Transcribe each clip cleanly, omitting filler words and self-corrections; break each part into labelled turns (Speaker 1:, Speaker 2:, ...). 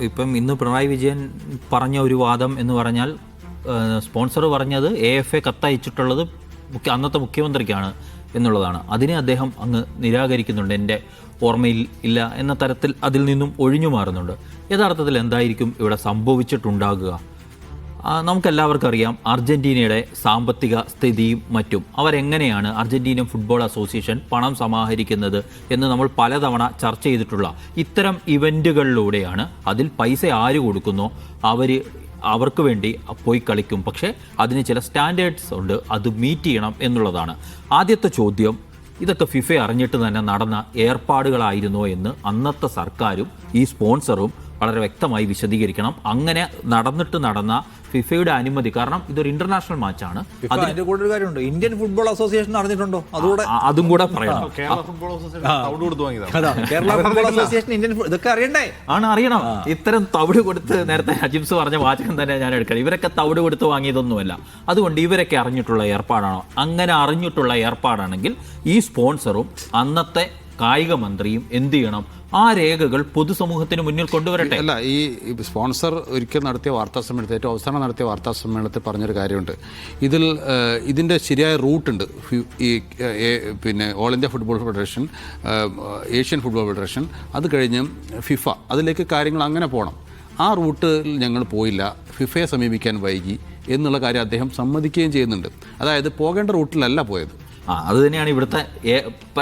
Speaker 1: ഇപ്പം ഇന്ന് പിണറായി വിജയൻ പറഞ്ഞ ഒരു വാദം എന്ന് പറഞ്ഞാൽ സ്പോൺസർ പറഞ്ഞത് AFA കത്തയച്ചിട്ടുള്ളത് അന്നത്തെ മുഖ്യമന്ത്രിക്കാണ് എന്നുള്ളതാണ്. അതിനെ അദ്ദേഹം അങ്ങ് നിരാകരിക്കുന്നുണ്ട്. എൻ്റെ ഓർമ്മയിൽ ഇല്ല എന്ന തരത്തിൽ അതിൽ നിന്നും ഒഴിഞ്ഞു മാറുന്നുണ്ട്. യഥാർത്ഥത്തിൽ എന്തായിരിക്കും ഇവിടെ സംഭവിച്ചിട്ടുണ്ടാകുക? നമുക്കെല്ലാവർക്കും അറിയാം അർജൻറ്റീനയുടെ സാമ്പത്തിക സ്ഥിതിയും മറ്റും. അവരെങ്ങനെയാണ് അർജൻറ്റീനിയൻ ഫുട്ബോൾ അസോസിയേഷൻ പണം സമാഹരിക്കുന്നത് എന്ന് നമ്മൾ പലതവണ ചർച്ച ചെയ്തിട്ടുള്ള ഇത്തരം ഇവൻറ്റുകളിലൂടെയാണ്. അതിൽ പൈസ ആര് കൊടുക്കുന്നോ അവർക്ക് വേണ്ടി പോയി കളിക്കും. പക്ഷേ അതിന് ചില സ്റ്റാൻഡേർഡ്സ് ഉണ്ട്, അത് മീറ്റ് ചെയ്യണം എന്നുള്ളതാണ്. ആദ്യത്തെ ചോദ്യം, ഇതൊക്കെ ഫിഫ അറിഞ്ഞിട്ട് തന്നെ നടന്ന ഏർപ്പാടുകളായിരുന്നോ എന്ന് അന്നത്തെ സർക്കാരും ഈ സ്പോൺസറും വളരെ വ്യക്തമായി വിശദീകരിക്കണം. അങ്ങനെ നടന്ന ഫിഫയുടെ അനുമതി, കാരണം ഇതൊരു ഇന്റർനാഷണൽ മാച്ചാണ്.
Speaker 2: അതിന്റെ കൂടെ ഒരു കാര്യമുണ്ട്, ഇന്ത്യൻ ഫുട്ബോൾ അസോസിയേഷൻ അറിഞ്ഞിട്ടുണ്ടോ?
Speaker 1: അതും കൂടെ പറയണം.
Speaker 2: കേരള ഫുട്ബോൾ അസോസിയേഷൻ ഇന്ത്യൻ ഇതൊക്കെ അറിയണ്ടേ?
Speaker 1: അറിയണം. ഇത്തരം തവിട് കൊടുത്ത് നേരത്തെ അജിംസ് പറഞ്ഞ വാചകം തന്നെ ഞാൻ എടുക്കണം. ഇവരൊക്കെ തവിട് കൊടുത്ത് വാങ്ങിയതൊന്നുമല്ല. അതുകൊണ്ട് ഇവരൊക്കെ അറിഞ്ഞിട്ടുള്ള ഏർപ്പാടാണോ? അങ്ങനെ അറിഞ്ഞിട്ടുള്ള ഏർപ്പാടാണെങ്കിൽ ഈ സ്പോൺസറും അന്നത്തെ കായിക മന്ത്രിയും എന്ത് ചെയ്യണം? ആ രേഖകൾ പൊതുസമൂഹത്തിന് മുന്നിൽ കൊണ്ടുവരട്ടെ.
Speaker 3: അല്ല, ഈ സ്പോൺസർ ഒരിക്കൽ നടത്തിയ വാർത്താ സമ്മേളനത്തിൽ, ഏറ്റവും അവസാനം നടത്തിയ വാർത്താ സമ്മേളനത്തിൽ പറഞ്ഞൊരു കാര്യമുണ്ട്. ഇതിൻ്റെ ശരിയായ റൂട്ടുണ്ട്. ഈ പിന്നെ all India football federation, Asian football federation, അത് കഴിഞ്ഞ് ഫിഫ, അതിലേക്ക് കാര്യങ്ങൾ അങ്ങനെ പോകണം. ആ റൂട്ടിൽ ഞങ്ങൾ പോയില്ല, ഫിഫയെ സമീപിക്കാൻ വൈകി എന്നുള്ള കാര്യം അദ്ദേഹം സമ്മതിക്കുകയും ചെയ്യുന്നുണ്ട്. അതായത് പോകേണ്ട റൂട്ടിലല്ല പോയത്.
Speaker 1: അത് തന്നെയാണ് ഇവിടുത്തെ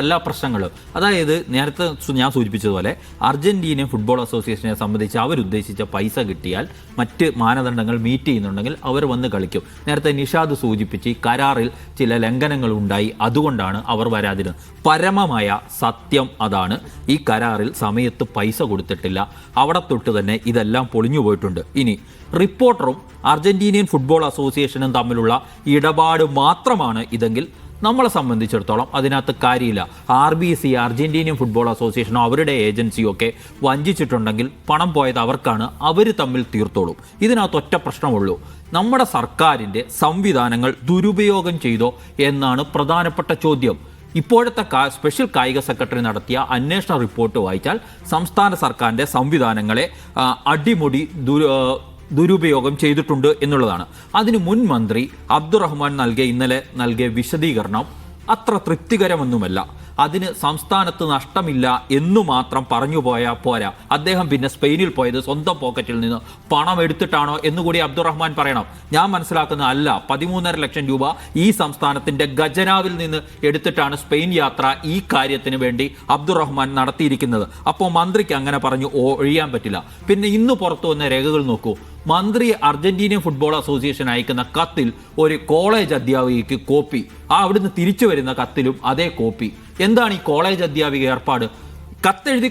Speaker 1: എല്ലാ പ്രശ്നങ്ങളും. അതായത് നേരത്തെ ഞാൻ സൂചിപ്പിച്ചതുപോലെ അർജന്റീനിയൻ ഫുട്ബോൾ അസോസിയേഷനെ സംബന്ധിച്ച് അവരുദ്ദേശിച്ച പൈസ കിട്ടിയാൽ, മറ്റ് മാനദണ്ഡങ്ങൾ മീറ്റ് ചെയ്യുന്നുണ്ടെങ്കിൽ അവർ വന്ന് കളിക്കും. നേരത്തെ നിഷാദ് സൂചിപ്പിച്ച് ഈ കരാറിൽ ചില ലംഘനങ്ങൾ ഉണ്ടായി, അതുകൊണ്ടാണ് അവർ വരാതിരുന്നത്. പരമമായ സത്യം അതാണ്. ഈ കരാറിൽ സമയത്ത് പൈസ കൊടുത്തിട്ടില്ല. അവിടെ തൊട്ട് തന്നെ ഇതെല്ലാം പൊളിഞ്ഞു പോയിട്ടുണ്ട്. ഇനി റിപ്പോർട്ടറും അർജന്റീനിയൻ ഫുട്ബോൾ അസോസിയേഷനും തമ്മിലുള്ള ഇടപാട് മാത്രമാണ് ഇതെങ്കിൽ നമ്മളെ സംബന്ധിച്ചിടത്തോളം അതിനകത്ത് കാര്യമില്ല. RBC, അർജന്റീനിയൻ ഫുട്ബോൾ അസോസിയേഷനോ അവരുടെ ഏജൻസിയോ ഒക്കെ വഞ്ചിച്ചിട്ടുണ്ടെങ്കിൽ പണം പോയത് അവർക്കാണ്, അവർ തമ്മിൽ തീർത്തോളും. ഇതിനകത്ത് ഒറ്റ പ്രശ്നമുള്ളൂ, നമ്മുടെ സർക്കാരിൻ്റെ സംവിധാനങ്ങൾ ദുരുപയോഗം ചെയ്തോ എന്നാണ് പ്രധാനപ്പെട്ട ചോദ്യം. ഇപ്പോഴത്തെ സ്പെഷ്യൽ കായിക സെക്രട്ടറി നടത്തിയ അന്വേഷണ റിപ്പോർട്ട് വായിച്ചാൽ സംസ്ഥാന സർക്കാരിൻ്റെ സംവിധാനങ്ങളെ അടിമുടി ദുരുപയോഗം ചെയ്തിട്ടുണ്ട് എന്നുള്ളതാണ്. അതിന് മുൻ മന്ത്രി അബ്ദുറഹ്മാൻ ഇന്നലെ നൽകിയ വിശദീകരണം അത്ര തൃപ്തികരമൊന്നുമല്ല. അതിന് സംസ്ഥാനത്ത് നഷ്ടമില്ല എന്നു മാത്രം പറഞ്ഞു പോയാൽ പോരാ. അദ്ദേഹം പിന്നെ സ്പെയിനിൽ പോയത് സ്വന്തം പോക്കറ്റിൽ നിന്ന് പണം എടുത്തിട്ടാണോ എന്നുകൂടി അബ്ദുറഹ്മാൻ പറയണം. ഞാൻ മനസ്സിലാക്കുന്ന അല്ല, 13.5 ലക്ഷം രൂപ ഈ സംസ്ഥാനത്തിന്റെ ഖജനാവിൽ നിന്ന് എടുത്തിട്ടാണ് സ്പെയിൻ യാത്ര ഈ കാര്യത്തിന് വേണ്ടി അബ്ദുറഹ്മാൻ നടത്തിയിരിക്കുന്നത്. അപ്പോൾ മന്ത്രിക്ക് അങ്ങനെ പറഞ്ഞു ഒഴിയാൻ പറ്റില്ല. പിന്നെ ഇന്ന് പുറത്തു വന്ന രേഖകൾ നോക്കൂ. മന്ത്രി അർജന്റീനിയൻ ഫുട്ബോൾ അസോസിയേഷൻ അയക്കുന്ന കത്തിൽ ഒരു കോളേജ് അധ്യാപികയ്ക്ക് കോപ്പി, അവിടുന്ന് തിരിച്ചു വരുന്ന കത്തിലും അതേ കോപ്പി. എന്താണ് ഈ കോളേജ് അധ്യാപിക ഏർപ്പാട്? കത്തെഴുതി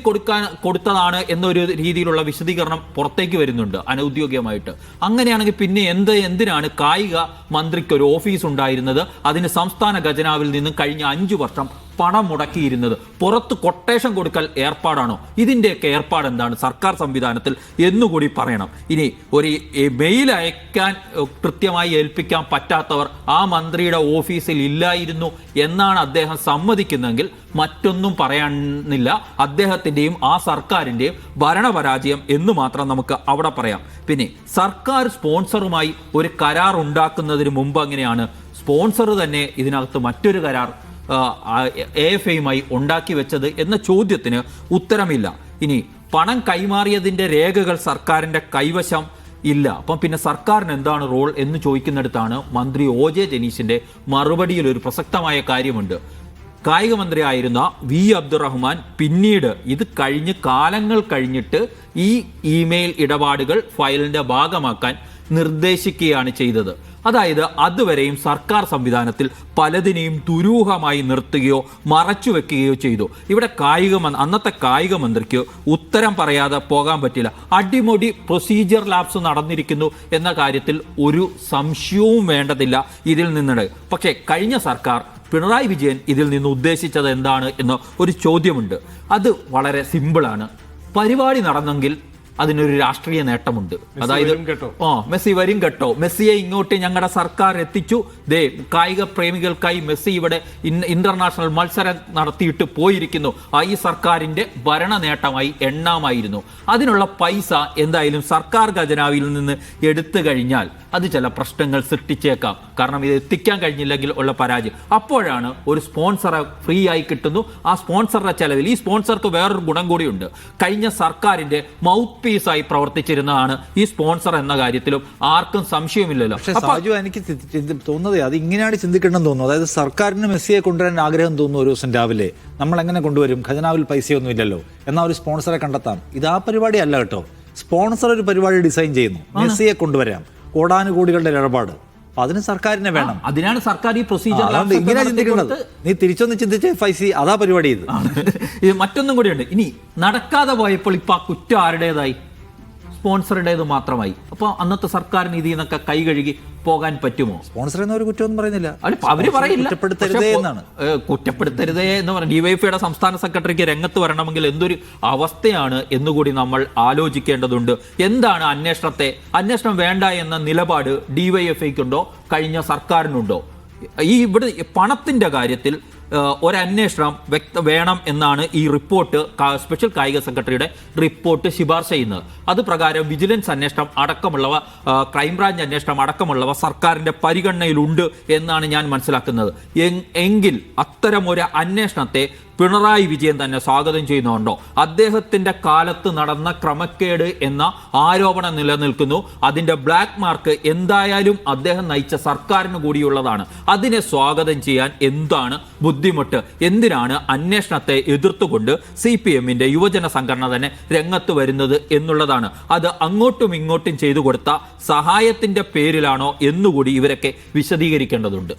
Speaker 1: കൊടുത്തതാണ് എന്നൊരു രീതിയിലുള്ള വിശദീകരണം പുറത്തേക്ക് വരുന്നുണ്ട് അനൗദ്യോഗികമായിട്ട്. അങ്ങനെയാണെങ്കിൽ പിന്നെ എന്തിനാണ് കായിക മന്ത്രിക്ക് ഒരു ഓഫീസ് ഉണ്ടായിരുന്നത്? അതിന് സംസ്ഥാന ഖജനാവിൽ നിന്നും കഴിഞ്ഞ 5 വർഷം പണം മുടക്കിയിരുന്നത്. പുറത്ത് കൊട്ടേഷൻ കൊടുക്കൽ ഏർപ്പാടാണോ? ഇതിൻ്റെയൊക്കെ ഏർപ്പാട് എന്താണ് സർക്കാർ സംവിധാനത്തിൽ എന്നുകൂടി പറയണം. ഇനി ഒരു മെയിൽ അയക്കാൻ കൃത്യമായി ഏൽപ്പിക്കാൻ പറ്റാത്തവർ ആ മന്ത്രിയുടെ ഓഫീസിൽ ഇല്ലായിരുന്നു എന്നാണ് അദ്ദേഹം സമ്മതിക്കുന്നതെങ്കിൽ മറ്റൊന്നും പറയാനില്ല. അദ്ദേഹത്തിൻ്റെയും ആ സർക്കാരിൻ്റെയും ഭരണപരാജയം എന്ന് മാത്രം നമുക്ക് അവിടെ പറയാം. പിന്നെ സർക്കാർ സ്പോൺസറുമായി ഒരു കരാർ ഉണ്ടാക്കുന്നതിന് മുമ്പ് അങ്ങനെയാണ് സ്പോൺസർ തന്നെ ഇതിനകത്ത് മറ്റൊരു കരാർ AFAയുമായി ഉണ്ടാക്കി വെച്ചത് എന്ന ചോദ്യത്തിന് ഉത്തരമില്ല. ഇനി പണം കൈമാറിയതിൻ്റെ രേഖകൾ സർക്കാരിൻ്റെ കൈവശം ഇല്ല. അപ്പം പിന്നെ സർക്കാരിന് എന്താണ് റോൾ എന്ന് ചോദിക്കുന്നിടത്താണ് മന്ത്രി OJ ജനീഷിൻ്റെ മറുപടിയിൽ ഒരു പ്രസക്തമായ കാര്യമുണ്ട്. കായിക മന്ത്രിയായിരുന്ന V അബ്ദുറഹ്മാൻ പിന്നീട് ഇത് കാലങ്ങൾ കഴിഞ്ഞിട്ട് ഈ ഇമെയിൽ ഇടപാടുകൾ ഫയലിൻ്റെ ഭാഗമാക്കാൻ നിർദ്ദേശിക്കുകയാണ് ചെയ്തത്. അതായത് അതുവരെയും സർക്കാർ സംവിധാനത്തിൽ പലതിനെയും ദുരൂഹമായി നിർത്തുകയോ മറച്ചു വെക്കുകയോ ചെയ്തു. ഇവിടെ അന്നത്തെ കായിക മന്ത്രിക്ക് ഉത്തരം പറയാതെ പോകാൻ പറ്റില്ല. അടിമുടി പ്രൊസീജിയർ ലാപ്സ് നടന്നിരിക്കുന്നു എന്ന കാര്യത്തിൽ ഒരു സംശയവും വേണ്ടതില്ല ഇതിൽ നിന്നിട്ട്. പക്ഷേ കഴിഞ്ഞ സർക്കാർ പിണറായി വിജയൻ ഇതിൽ നിന്ന് ഉദ്ദേശിച്ചത് എന്താണ് എന്ന ഒരു ചോദ്യമുണ്ട്. അത് വളരെ സിമ്പിളാണ്. പരിപാടി നടന്നെങ്കിൽ അതിനൊരു രാഷ്ട്രീയ നേട്ടമുണ്ട്. അതായത് മെസ്സി വരും കേട്ടോ, മെസ്സിയെ ഇങ്ങോട്ട് ഞങ്ങളുടെ സർക്കാർ എത്തിച്ചു, ദേ കായിക പ്രേമികൾക്കായി മെസ്സി ഇവിടെ ഇന്റർനാഷണൽ മത്സരം നടത്തിയിട്ട് പോയിരിക്കുന്നു, ഈ സർക്കാരിന്റെ ഭരണ നേട്ടമായി എണ്ണാമായിരുന്നു. അതിനുള്ള പൈസ എന്തായാലും സർക്കാർ ഖജനാവിൽ നിന്ന് എടുത്തു കഴിഞ്ഞാൽ അത് ചില പ്രശ്നങ്ങൾ സൃഷ്ടിച്ചേക്കാം. കാരണം ഇത് എത്തിക്കാൻ കഴിഞ്ഞില്ലെങ്കിൽ ഉള്ള പരാജയം. അപ്പോഴാണ് ഒരു സ്പോൺസറെ ഫ്രീ ആയി കിട്ടുന്നു. ആ സ്പോൺസറുടെ ചെലവിൽ ഈ സ്പോൺസർക്ക് വേറൊരു ഗുണം കൂടിയുണ്ട്. കഴിഞ്ഞ സർക്കാരിന്റെ മൗത്ത് പീസായി പ്രവർത്തിച്ചിരുന്നതാണ് ഈ സ്പോൺസർ എന്ന കാര്യത്തിലും ആർക്കും സംശയമില്ലല്ലോ.
Speaker 2: പക്ഷേ സാജു, എനിക്ക് തോന്നുന്നത് അത് ഇങ്ങനെയാണ് ചിന്തിക്കണമെന്ന് തോന്നുന്നു. അതായത് സർക്കാരിന് മെസ്സിയെ കൊണ്ടുവരാൻ ആഗ്രഹം തോന്നുന്നു. ഒരു ദിവസം രാവിലെ നമ്മൾ എങ്ങനെ കൊണ്ടുവരും, ഖജനാവിൽ പൈസയൊന്നും ഇല്ലല്ലോ, എന്നാൽ ഒരു സ്പോൺസറെ കണ്ടെത്താം. ഇത് ആ പരിപാടി അല്ല കേട്ടോ. സ്പോൺസർ ഒരു പരിപാടി ഡിസൈൻ ചെയ്യുന്നു, മെസ്സിയെ കൊണ്ടുവരാം, കോടാനുകോടികളുടെ ഇടപാട്, അതിന് സർക്കാരിനെ വേണം.
Speaker 1: അതിനാണ് സർക്കാർ ഈ പ്രൊസീജിയർ
Speaker 2: ഇങ്ങനെ ചിന്തിക്കുന്നത്. നീ തിരിച്ചൊന്ന് ചിന്തിച്ച് ഫൈസി, അതാ പരിപാടി.
Speaker 1: ഇത് മറ്റൊന്നും കൂടിയുണ്ട്. ഇനി നടക്കാതെ പോയപ്പോൾ ഇപ്പൊ ആ കുറ്റം ആരുടേതായി? സ്പോൺസറുടേത് മാത്രമായി. അപ്പോൾ അന്നത്തെ സർക്കാരിന് ഇതിൽ നിന്നൊക്കെ കൈ കഴുകി പോകാൻ പറ്റുമോ?
Speaker 2: സ്പോൺസർ എന്നൊരു കുറ്റമൊന്നും പറയുന്നില്ല,
Speaker 1: അവര് പറയില്ല,
Speaker 2: കുറ്റപ്പെടുത്തരുതേ എന്നാണ്.
Speaker 1: കുറ്റപ്പെടുത്തരുതേ എന്ന് പറഞ്ഞ ഡിവൈഎഫ്ഐയുടെ സംസ്ഥാന സെക്രട്ടറിക്ക് രംഗത്ത് വരണമെങ്കിൽ എന്തൊരു അവസ്ഥയാണ് എന്നുകൂടി നമ്മൾ ആലോചിക്കേണ്ടതുണ്ട്. എന്താണ് അന്വേഷണം വേണ്ട എന്ന നിലപാട് ഡിവൈഎഫ്ഐക്കുണ്ടോ, കഴിഞ്ഞ സർക്കാരിനുണ്ടോ? ഇവിടെ പണത്തിന്റെ കാര്യത്തിൽ ഒരന്വേഷണം വേണം എന്നാണ് ഈ റിപ്പോർട്ട്, സ്പെഷ്യൽ കായിക സെക്രട്ടറിയുടെ റിപ്പോർട്ട് ശുപാർശ ചെയ്യുന്നത്. അത് പ്രകാരം വിജിലൻസ് അന്വേഷണം അടക്കമുള്ളവ, ക്രൈംബ്രാഞ്ച് അന്വേഷണം അടക്കമുള്ളവ സർക്കാരിന്റെ പരിഗണനയിലുണ്ട് എന്നാണ് ഞാൻ മനസ്സിലാക്കുന്നത്. എങ്കിൽ അത്തരം ഒരു അന്വേഷണത്തെ പിണറായി വിജയൻ തന്നെ സ്വാഗതം ചെയ്യുന്നുണ്ടോ? അദ്ദേഹത്തിന്റെ കാലത്ത് നടന്ന ക്രമക്കേട് എന്ന ആരോപണം നിലനിൽക്കുന്നു. അതിന്റെ ബ്ലാക്ക് മാർക്ക് എന്തായാലും അദ്ദേഹം നയിച്ച സർക്കാരിന് കൂടിയുള്ളതാണ്. അതിനെ സ്വാഗതം ചെയ്യാൻ എന്താണ് ബുദ്ധിമുട്ട്? എന്തിനാണ് അന്വേഷണത്തെ എതിർത്തുകൊണ്ട് CPM-ന്റെ യുവജന സംഘടന തന്നെ രംഗത്ത് വരുന്നത് എന്നുള്ളതാണ്. അത് അങ്ങോട്ടും ഇങ്ങോട്ടും ചെയ്തു കൊടുത്ത സഹായത്തിന്റെ പേരിലാണോ എന്നുകൂടി ഇവരൊക്കെ വിശദീകരിക്കേണ്ടതുണ്ട്.